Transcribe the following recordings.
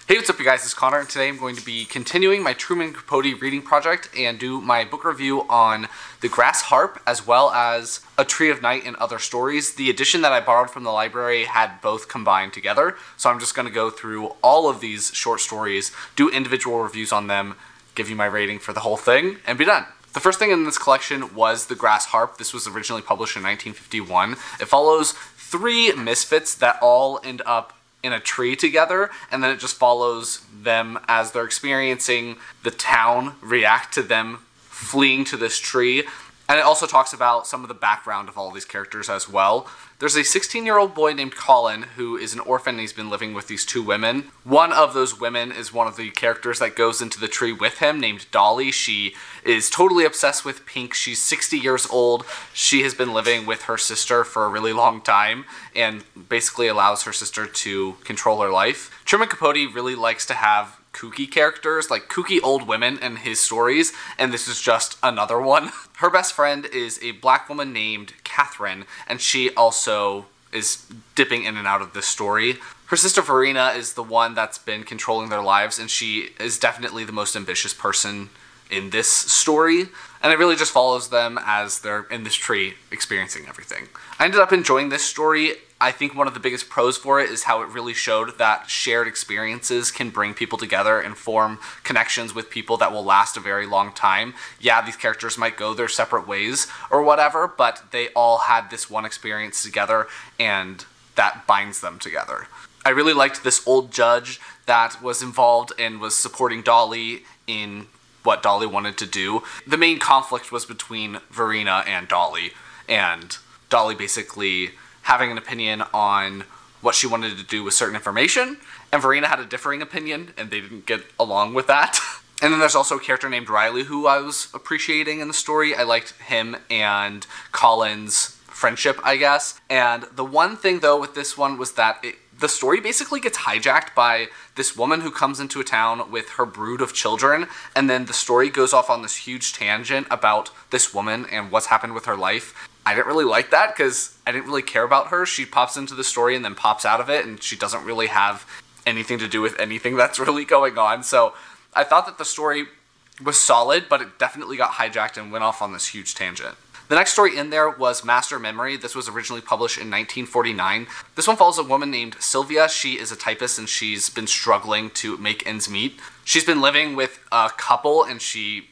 Hey, what's up you guys, it's Connor, and today I'm going to be continuing my Truman Capote reading project and do my book review on The Grass Harp as well as A Tree of Night and Other Stories. The edition that I borrowed from the library had both combined together, so I'm just going to go through all of these short stories, do individual reviews on them, give you my rating for the whole thing, and be done. The first thing in this collection was The Grass Harp. This was originally published in 1951. It follows three misfits that all end up in a tree together, and then it just follows them as they're experiencing the town react to them fleeing to this tree. And it also talks about some of the background of all these characters as well. There's a 16-year-old boy named Colin who is an orphan, and he's been living with these two women. One of those women is one of the characters that goes into the tree with him, named Dolly. She is totally obsessed with pink. She's 60 years old. She has been living with her sister for a really long time and basically allows her sister to control her life. Truman Capote really likes to have kooky characters, like kooky old women in his stories, and this is just another one. Her best friend is a black woman named Catherine, and she also is dipping in and out of this story. Her sister Verena is the one that's been controlling their lives, and she is definitely the most ambitious person in this story, and it really just follows them as they're in this tree experiencing everything. I ended up enjoying this story. I think one of the biggest pros for it is how it really showed that shared experiences can bring people together and form connections with people that will last a very long time. Yeah, these characters might go their separate ways or whatever, but they all had this one experience together, and that binds them together. I really liked this old judge that was involved and was supporting Dolly in what Dolly wanted to do. The main conflict was between Verena and Dolly basically having an opinion on what she wanted to do with certain information, and Verena had a differing opinion, and they didn't get along with that. And then there's also a character named Riley who I was appreciating in the story. I liked him and Colin's friendship, I guess. And the one thing though with this one was that the story basically gets hijacked by this woman who comes into a town with her brood of children, and then the story goes off on this huge tangent about this woman and what's happened with her life. I didn't really like that because I didn't really care about her. She pops into the story and then pops out of it, and she doesn't really have anything to do with anything that's really going on. So I thought that the story was solid, but it definitely got hijacked and went off on this huge tangent. The next story in there was Master Memory. This was originally published in 1949. This one follows a woman named Sylvia. She is a typist, and she's been struggling to make ends meet. She's been living with a couple, and she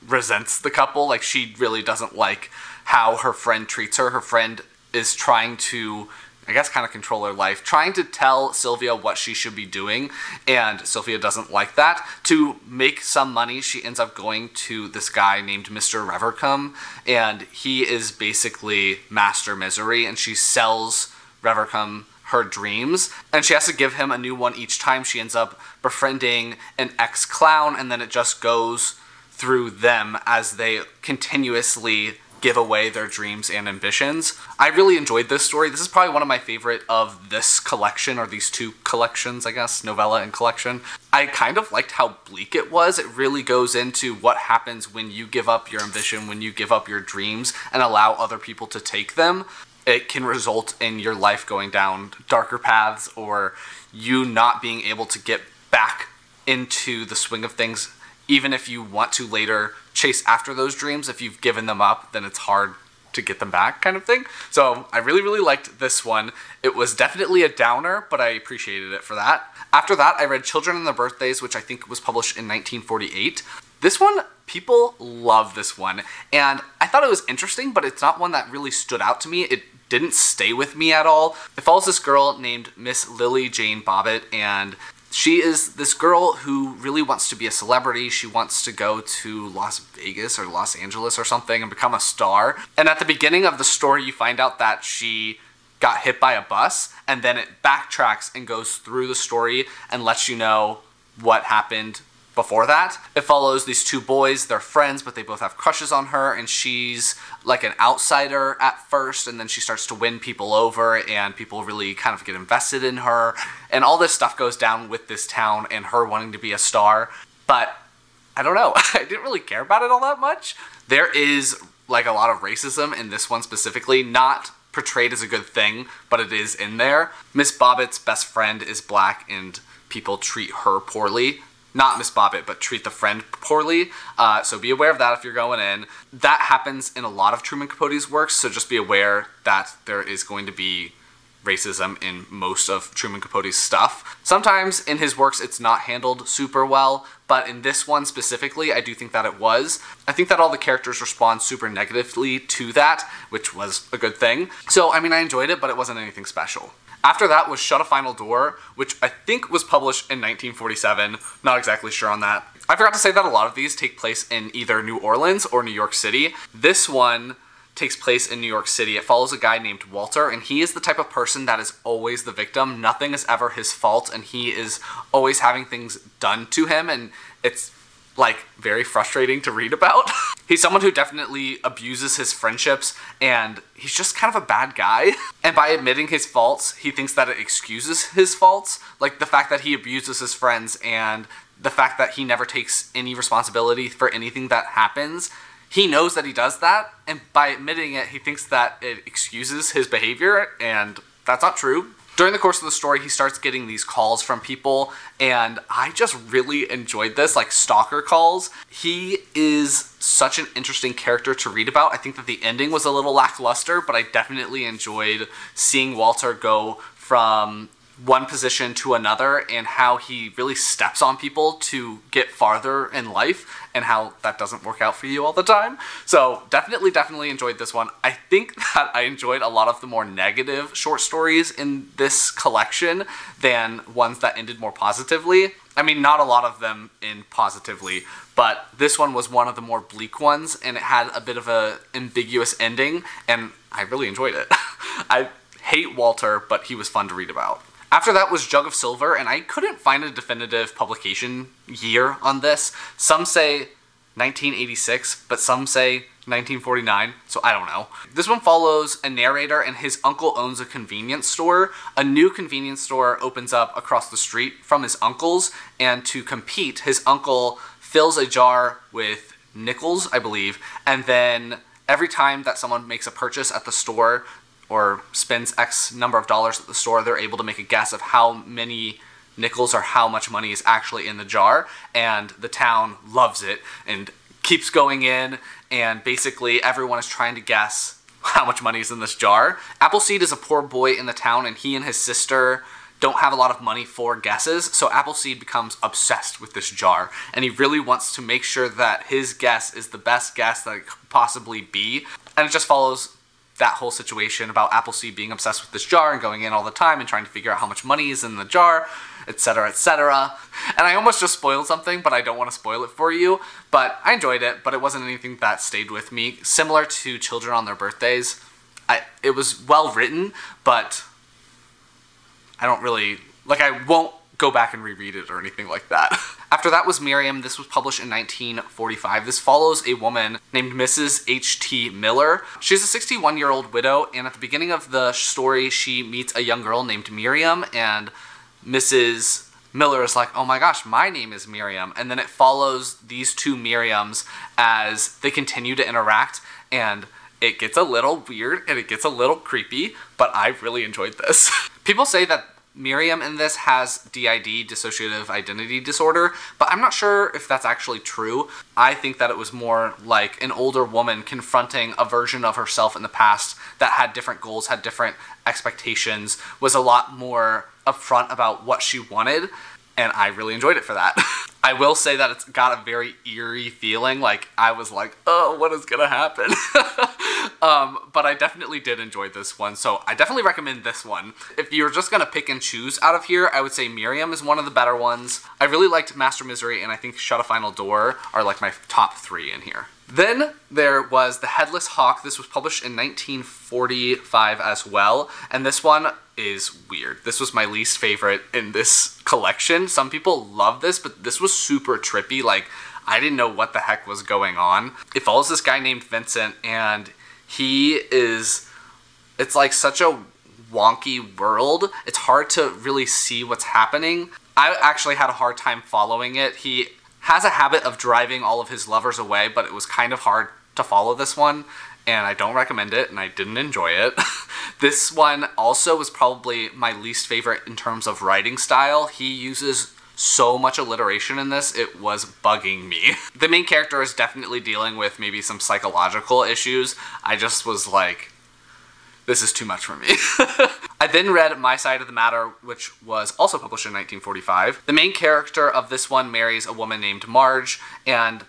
resents the couple. Like, she really doesn't like how her friend treats her. Her friend is trying to, I guess, kind of control her life, trying to tell Sylvia what she should be doing, and Sylvia doesn't like that. To make some money, she ends up going to this guy named Mr. Revercombe, and he is basically Master Misery, and she sells Revercombe her dreams, and she has to give him a new one each time. She ends up befriending an ex-clown, and then it just goes through them as they continuously give away their dreams and ambitions. I really enjoyed this story. This is probably one of my favorite of this collection, or these two collections, I guess, novella and collection. I kind of liked how bleak it was. It really goes into what happens when you give up your ambition, when you give up your dreams and allow other people to take them. It can result in your life going down darker paths, or you not being able to get back into the swing of things. Even if you want to later chase after those dreams, if you've given them up, then it's hard to get them back, kind of thing. So I really, really liked this one. It was definitely a downer, but I appreciated it for that. After that, I read Children and Their Birthdays, which I think was published in 1948. This one, people love this one, and I thought it was interesting, but it's not one that really stood out to me. It didn't stay with me at all. It follows this girl named Miss Lily Jane Bobbitt, and she is this girl who really wants to be a celebrity. She wants to go to Las Vegas or Los Angeles or something and become a star. And at the beginning of the story, you find out that she got hit by a bus, and then it backtracks and goes through the story and lets you know what happened before that. It follows these two boys. They're friends, but they both have crushes on her, and she's like an outsider at first, and then she starts to win people over, and people really kind of get invested in her, and all this stuff goes down with this town and her wanting to be a star. But I don't know, I didn't really care about it all that much. There is like a lot of racism in this one specifically, not portrayed as a good thing, but it is in there. Miss Bobbitt's best friend is black, and people treat her poorly. Not Miss Bobbitt, but treat the friend poorly. So be aware of that if you're going in. That happens in a lot of Truman Capote's works, so just be aware that there is going to be racism in most of Truman Capote's stuff. Sometimes in his works it's not handled super well, but in this one specifically, I do think that it was. I think that all the characters respond super negatively to that, which was a good thing. So, I mean, I enjoyed it, but it wasn't anything special. After that was Shut a Final Door, which I think was published in 1947. Not exactly sure on that. I forgot to say that a lot of these take place in either New Orleans or New York City. This one takes place in New York City. It follows a guy named Walter, and he is the type of person that is always the victim. Nothing is ever his fault, and he is always having things done to him, and it's like very frustrating to read about. He's someone who definitely abuses his friendships, and he's just kind of a bad guy. And by admitting his faults, he thinks that it excuses his faults. Like the fact that he abuses his friends and the fact that he never takes any responsibility for anything that happens. He knows that he does that, and by admitting it, he thinks that it excuses his behavior, and that's not true. During the course of the story, he starts getting these calls from people, and I just really enjoyed this, like stalker calls. He is such an interesting character to read about. I think that the ending was a little lackluster, but I definitely enjoyed seeing Walter go from one position to another and how he really steps on people to get farther in life and how that doesn't work out for you all the time. So definitely enjoyed this one. I think that I enjoyed a lot of the more negative short stories in this collection than ones that ended more positively. I mean, not a lot of them end positively, but this one was one of the more bleak ones, and it had a bit of a ambiguous ending, and I really enjoyed it. I hate Walter, but he was fun to read about. After that was Jug of Silver, and I couldn't find a definitive publication year on this. Some say 1986, but some say 1949, so I don't know. This one follows a narrator and his uncle owns a convenience store. A new convenience store opens up across the street from his uncle's, and to compete, his uncle fills a jar with nickels, I believe, and then every time that someone makes a purchase at the store, or spends X number of dollars at the store, they're able to make a guess of how many nickels or how much money is actually in the jar, and the town loves it and keeps going in, and basically everyone is trying to guess how much money is in this jar. Appleseed is a poor boy in the town, and he and his sister don't have a lot of money for guesses, so Appleseed becomes obsessed with this jar, and he really wants to make sure that his guess is the best guess that it could possibly be, and it just follows that whole situation about Appleseed being obsessed with this jar and going in all the time and trying to figure out how much money is in the jar, etc., etc. And I almost just spoiled something, but I don't want to spoil it for you. But I enjoyed it, but it wasn't anything that stayed with me. Similar to Children on Their Birthdays, it was well written, but I don't really, like, I won't go back and reread it or anything like that. After that was Miriam. This was published in 1945. This follows a woman named Mrs. H.T. Miller. She's a 61-year-old widow, and at the beginning of the story, she meets a young girl named Miriam, and Mrs. Miller is like, oh my gosh, my name is Miriam. And then it follows these two Miriams as they continue to interact, and it gets a little weird and it gets a little creepy, but I really enjoyed this. People say that Miriam in this has DID, dissociative identity disorder, but I'm not sure if that's actually true. I think that it was more like an older woman confronting a version of herself in the past that had different goals, had different expectations, was a lot more upfront about what she wanted, and I really enjoyed it for that. I will say that it's got a very eerie feeling, like I was like, oh, what is gonna happen? But I definitely did enjoy this one, so I definitely recommend this one. If you're just gonna pick and choose out of here, I would say Miriam is one of the better ones. I really liked Master Misery, and I think Shut a Final Door are like my top 3 in here. Then there was The Headless Hawk. This was published in 1945 as well, and this one is weird. This was my least favorite in this collection. Some people love this, but this was super trippy. Like, I didn't know what the heck was going on. It follows this guy named Vincent, and it's like such a wonky world. It's hard to really see what's happening. I actually had a hard time following it. He has a habit of driving all of his lovers away, but it was kind of hard to follow this one. and I don't recommend it, and I didn't enjoy it. This one also was probably my least favorite in terms of writing style. He uses so much alliteration in this, it was bugging me. The main character is definitely dealing with maybe some psychological issues. I just was like, this is too much for me. I then read My Side of the Matter, which was also published in 1945. The main character of this one marries a woman named Marge, and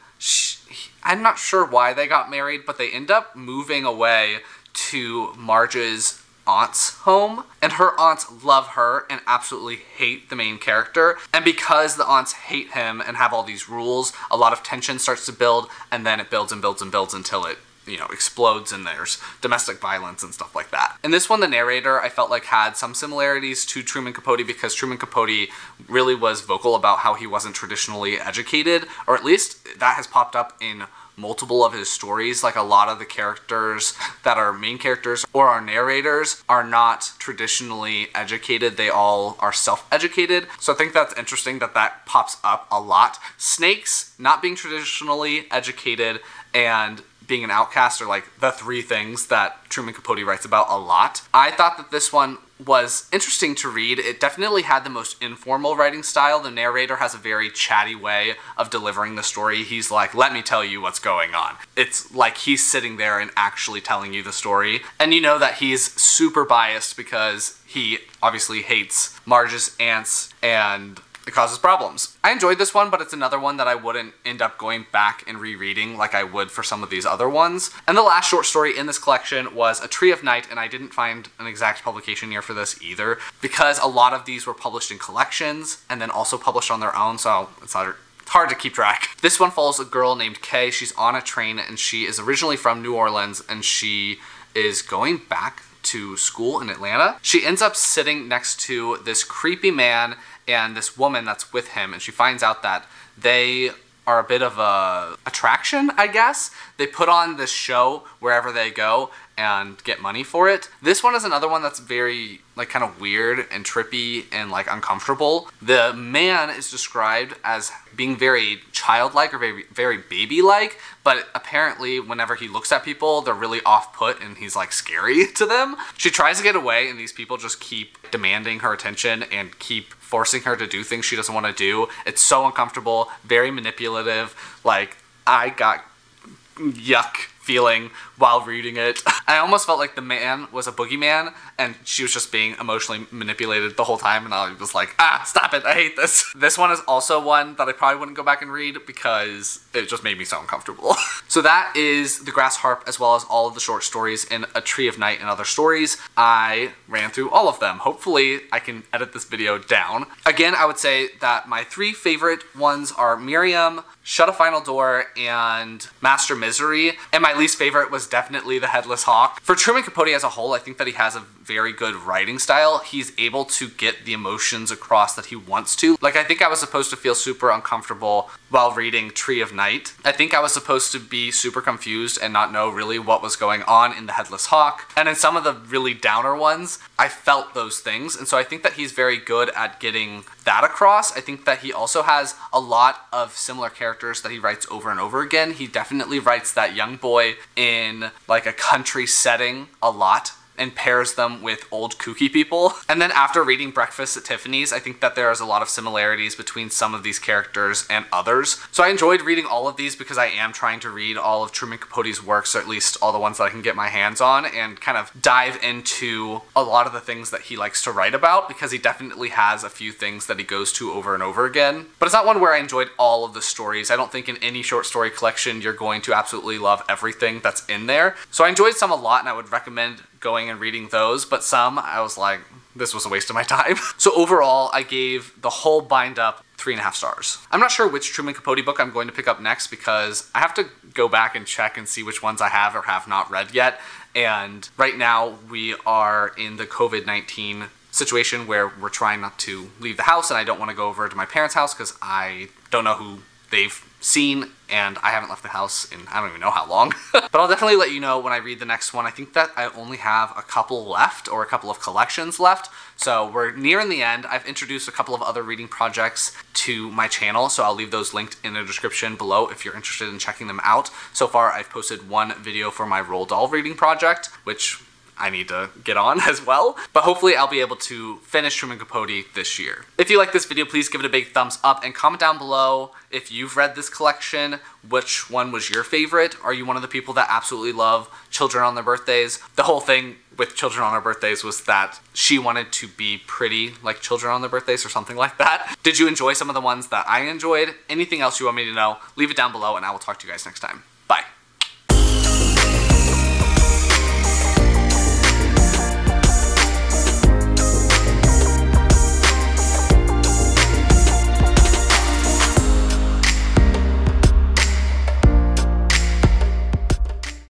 I'm not sure why they got married, but they end up moving away to Marge's aunt's home, and her aunts love her and absolutely hate the main character. And because the aunts hate him and have all these rules, a lot of tension starts to build, and then it builds and builds and builds until it, you know, explodes, and there's domestic violence and stuff like that. In this one, the narrator, I felt like, had some similarities to Truman Capote, because Truman Capote really was vocal about how he wasn't traditionally educated, or at least that has popped up in multiple of his stories. Like, a lot of the characters that are main characters or our narrators are not traditionally educated. They all are self-educated. So I think that's interesting that that pops up a lot. Snakes not being traditionally educated and being an outcast are like the three things that Truman Capote writes about a lot. I thought that this one was interesting to read. It definitely had the most informal writing style. The narrator has a very chatty way of delivering the story. He's like, let me tell you what's going on. It's like he's sitting there and actually telling you the story. And you know that he's super biased because he obviously hates Marge's aunts and it causes problems. I enjoyed this one, but it's another one that I wouldn't end up going back and rereading like I would for some of these other ones. And the last short story in this collection was A Tree of Night, and I didn't find an exact publication year for this either, because a lot of these were published in collections and then also published on their own, so it's hard to keep track. This one follows a girl named Kay. She's on a train, and she is originally from New Orleans, and she is going back to school in Atlanta. She ends up sitting next to this creepy man and this woman that's with him, and she finds out that they are a bit of a attraction, I guess. They put on this show wherever they go and get money for it. This one is another one that's very, like, kind of weird and trippy and, like, uncomfortable. The man is described as being very childlike or very, very baby-like, but apparently whenever he looks at people, they're really off-put and he's, like, scary to them. She tries to get away, and these people just keep demanding her attention and keep forcing her to do things she doesn't want to do. It's so uncomfortable, very manipulative. Like, I got yuck feeling while reading it. I almost felt like the man was a boogeyman and she was just being emotionally manipulated the whole time, and I was like, ah, stop it, I hate this. This one is also one that I probably wouldn't go back and read because it just made me so uncomfortable. So that is The Grass Harp, as well as all of the short stories in A Tree of Night and Other Stories. I ran through all of them. Hopefully I can edit this video down. Again, I would say that my three favorite ones are Miriam, Shut a Final Door, and Master Misery, and my least favorite was definitely The Headless Hawk. For Truman Capote as a whole, I think that he has a very good writing style. He's able to get the emotions across that he wants to. Like, I think I was supposed to feel super uncomfortable while reading Tree of Night. I think I was supposed to be super confused and not know really what was going on in The Headless Hawk. And in some of the really downer ones, I felt those things. And so I think that he's very good at getting that across. I think that he also has a lot of similar characters that he writes over and over again. He definitely writes that young boy in like a country setting a lot and pairs them with old kooky people. And then after reading Breakfast at Tiffany's, I think that there is a lot of similarities between some of these characters and others. So I enjoyed reading all of these because I am trying to read all of Truman Capote's works, or at least all the ones that I can get my hands on, and kind of dive into a lot of the things that he likes to write about, because he definitely has a few things that he goes to over and over again. But it's not one where I enjoyed all of the stories. I don't think in any short story collection you're going to absolutely love everything that's in there. So I enjoyed some a lot, and I would recommend going and reading those, but some I was like, this was a waste of my time. So overall, I gave the whole bind up 3.5 stars. I'm not sure which Truman Capote book I'm going to pick up next because I have to go back and check and see which ones I have or have not read yet. And right now we are in the COVID-19 situation where we're trying not to leave the house, and I don't want to go over to my parents' house because I don't know who they've seen, and I haven't left the house in I don't even know how long. But I'll definitely let you know when I read the next one. I think that I only have a couple left, or a couple of collections left, so we're nearing the end. I've introduced a couple of other reading projects to my channel, so I'll leave those linked in the description below if you're interested in checking them out. So far, I've posted one video for my Roald Dahl reading project, which I need to get on as well, but hopefully I'll be able to finish Truman Capote this year. If you like this video, please give it a big thumbs up and comment down below if you've read this collection, which one was your favorite. Are you one of the people that absolutely love children on their birthdays? The whole thing with children on their birthdays was that she wanted to be pretty like children on their birthdays or something like that. Did you enjoy some of the ones that I enjoyed? Anything else you want me to know, leave it down below and I will talk to you guys next time.